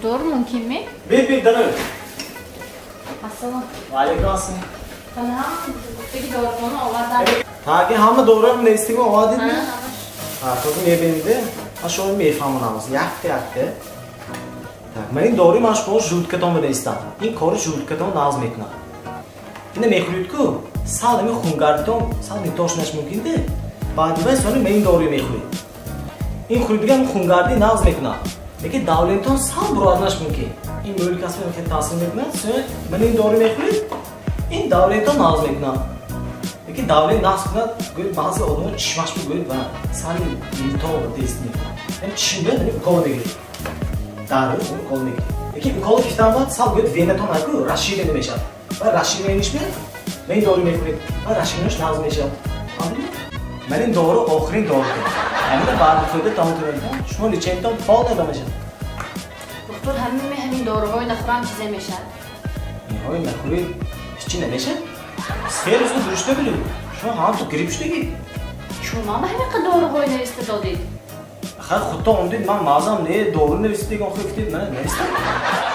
دکتر ممکن می؟ بی دارم. السلام. علیکم السلام. تنها بگی داروخانه آوردم. تاکه همه دوره نیستیم آوردید نه می؟ همش. خودم میبینیده. من شما میفهمم ناموز. یکته. так من این داروی من شما ژورتکتون بنویسم. این کار ژورتکتون ناز میکنم. اینه میخورید کو سال می خونگردتون سال میتوشنش ممکنه. بعد واسه من این داروی میخورید. این خوریدگان خونگردی ناز میکنه. میگه دولتون سال برادرش ممکن. این مولی کسی که تاثیر میکنه. من این داروی میخورید. این دولتون ناز میکنه. میگه دولت ناز کنه. گویی بعضی آدم‌ها چشمش میگوید و سالی میتونه دیست میکنه. این چی میاد کار میگه. دارو کار میگه. میگه کار کشتن بعد سال گوید وینتون نکو رشید نمیشه. و رشید نمیشه. من این دارو میخورید. و رشیدش ناز میشه. من این دارو آخرین دارو. همین بعد خودت تمام کنید. شما لیچنتون فال نمیشه. دکتر همین داروهای نخورم چیزی میشه؟ اینهای نخورید چی نمیشه؟ سه روز درشته بلید. شما هم تو گریپ شدگی. شما همین داروهای نوشته دادید؟ خیلی خودتا اومدید من مازم نه دارو نوشتید آخه گفتید من نوشتم.